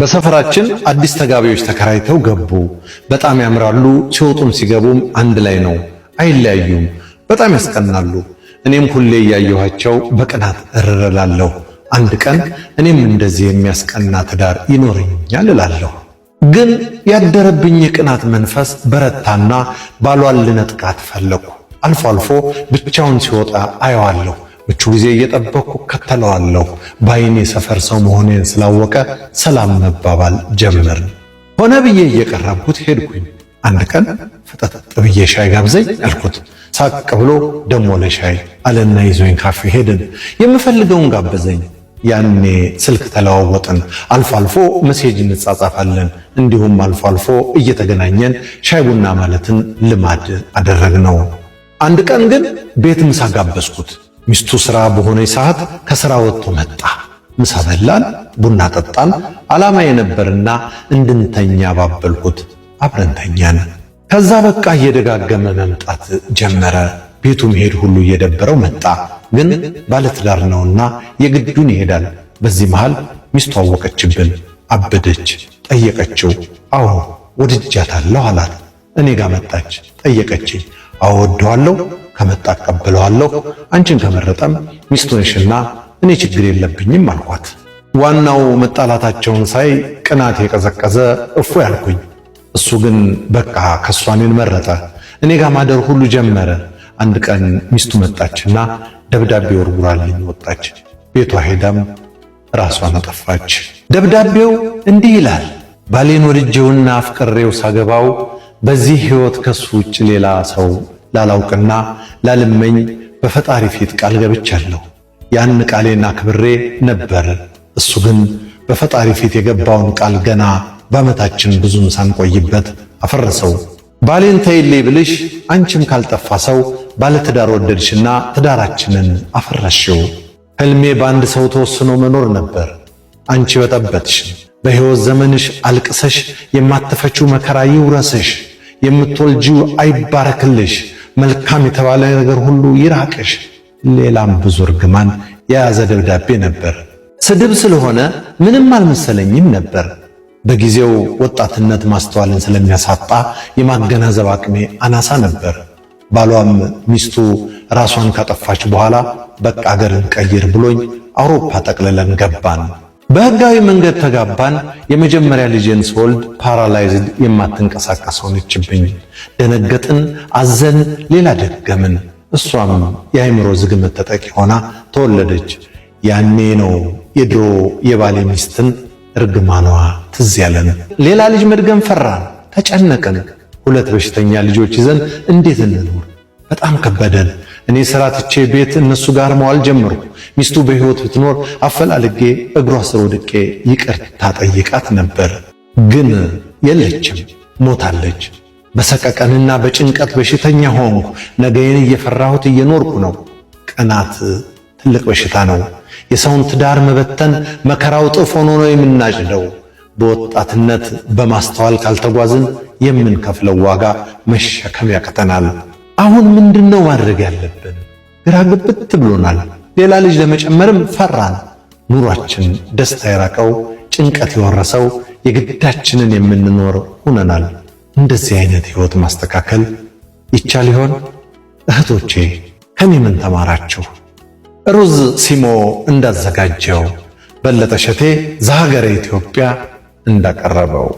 በሰፈራችን አዲስ ተጋቢዎች ተከራይተው ገቡ። በጣም ያምራሉ። ሲወጡም ሲገቡም አንድ ላይ ነው፣ አይለያዩም። በጣም ያስቀናሉ። እኔም ሁሌ እያየኋቸው በቅናት እረላለሁ። አንድ ቀን እኔም እንደዚህ የሚያስቀና ትዳር ይኖረኛል እላለሁ። ግን ያደረብኝ የቅናት መንፈስ በረታና ባሏን ልነጥቃት ፈለኩ። አልፎ አልፎ ብቻውን ሲወጣ አየዋለሁ። ምቹ ጊዜ እየጠበቅኩ ከተለዋለሁ። በዓይኔ ሰፈር ሰው መሆኔን ስላወቀ ሰላም መባባል ጀመርን። ሆነ ብዬ እየቀረብኩት ሄድኩኝ። አንድ ቀን ፍጠጥ ብዬ ሻይ ጋብዘኝ አልኩት። ሳቅ ብሎ ደሞ ለሻይ አለና ይዞኝ ካፌ ሄድን። የምፈልገውን ጋበዘኝ። ያኔ ስልክ ተለዋወጥን። አልፎ አልፎ ሜሴጅ እንጻጻፋለን። እንዲሁም አልፎ አልፎ እየተገናኘን ሻይ ቡና ማለትን ልማድ አደረግነው። አንድ ቀን ግን ቤት ምሳ ጋበዝኩት። ሚስቱ ስራ በሆነ ሰዓት ከስራ ወጥቶ መጣ። ምሳ በላን፣ ቡና ጠጣን። ዓላማ የነበርና እንድንተኛ ባበልኩት። አብረን ተኛን። ከዛ በቃ እየደጋገመ መምጣት ጀመረ። ቤቱ መሄድ ሁሉ እየደበረው መጣ። ግን ባለትዳር ነውና የግዱን ይሄዳል። በዚህ መሃል ሚስቱ አወቀችብን። አበደች። ጠየቀችው። አዎ ወድጃታለሁ አላት። እኔ ጋር መጣች። ጠየቀችኝ። አዎ ወደዋለሁ፣ ከመጣ አቀበለዋለሁ፣ አንቺን ከመረጠም ሚስቱ ነሽና እኔ ችግር የለብኝም አልኳት። ዋናው መጣላታቸውን ሳይ ቅናት የቀዘቀዘ እፎ ያልኩኝ። እሱ ግን በቃ ከሷ እኔን መረጠ። እኔ ጋር ማደር ሁሉ ጀመረ። አንድ ቀን ሚስቱ መጣችና ደብዳቤ ወርውራልኝ ወጣች። ቤቷ ሄዳም ራሷን አጠፋች። ደብዳቤው እንዲህ ይላል። ባሌን ወድጄውና አፍቅሬው ሳገባው በዚህ ሕይወት ከሱ ውጭ ሌላ ሰው ላላውቅና ላልመኝ በፈጣሪ ፊት ቃል ገብቻለሁ። ያን ቃሌን አክብሬ ነበር። እሱ ግን በፈጣሪ ፊት የገባውን ቃል ገና በዓመታችን ብዙም ሳንቆይበት አፈረሰው። ባሌን ተይልኝ ብልሽ አንቺም ካልጠፋ ሰው ባለትዳር ወደድሽና ትዳራችንን አፈረሽው። ሕልሜ በአንድ ሰው ተወስኖ መኖር ነበር። አንቺ በጠበጥሽ። በሕይወት ዘመንሽ አልቅሰሽ የማትፈችው መከራ ይውረስሽ። የምትወልጂው አይባረክልሽ። መልካም የተባለ ነገር ሁሉ ይራቅሽ። ሌላም ብዙ እርግማን የያዘ ደብዳቤ ነበር። ስድብ ስለሆነ ምንም አልመሰለኝም ነበር። በጊዜው ወጣትነት ማስተዋልን ስለሚያሳጣ የማገናዘብ አቅሜ አናሳ ነበር። ባሏም ሚስቱ ራሷን ካጠፋች በኋላ በቃ አገርን ቀይር ብሎኝ አውሮፓ ጠቅልለን ገባን። በሕጋዊ መንገድ ተጋባን። የመጀመሪያ ልጄን ስወልድ ፓራላይዝድ የማትንቀሳቀስ ሆነችብኝ። ደነገጥን፣ አዘን፣ ሌላ ደገምን። እሷም የአእምሮ ዝግመት ተጠቂ ሆና ተወለደች። ያኔ ነው የድሮ የባሌ ሚስትን እርግማኗ ትዝ ያለን። ሌላ ልጅ መድገም ፈራን፣ ተጨነቅን። 2 በሽተኛ ልጆች ይዘን እንዴት እንኖር? በጣም ከበደን። እኔ ሥራ ትቼ ቤት እነሱ ጋር መዋል ጀመርኩ። ሚስቱ በሕይወት ብትኖር አፈላልጌ እግሯ ስር ወድቄ ይቅርታ ጠይቃት ነበር። ግን የለችም፣ ሞታለች። በሰቀቀንና በጭንቀት በሽተኛ ሆንኩ። ነገዬን እየፈራሁት እየኖርኩ ነው። ቅናት ትልቅ በሽታ ነው። የሰውን ትዳር መበተን መከራው እጥፍ ሆኖ ነው የምናጭደው። በወጣትነት በማስተዋል ካልተጓዝን የምንከፍለው ዋጋ መሸከም ያቅተናል። አሁን ምንድነው ማድረግ ያለብን? ግራ ግብት ብሎናል። ሌላ ልጅ ለመጨመርም ፈራን። ኑሯችን ደስታ የራቀው ጭንቀት የወረሰው የግዳችንን የምንኖር ሆነናል። እንደዚህ አይነት ሕይወት ማስተካከል ይቻል ይሆን? እህቶቼ ከኔ ምን ተማራችሁ? ሩዝ ሲሞ እንዳዘጋጀው በለጠ ሸቴ ዘሀገረ ኢትዮጵያ እንዳቀረበው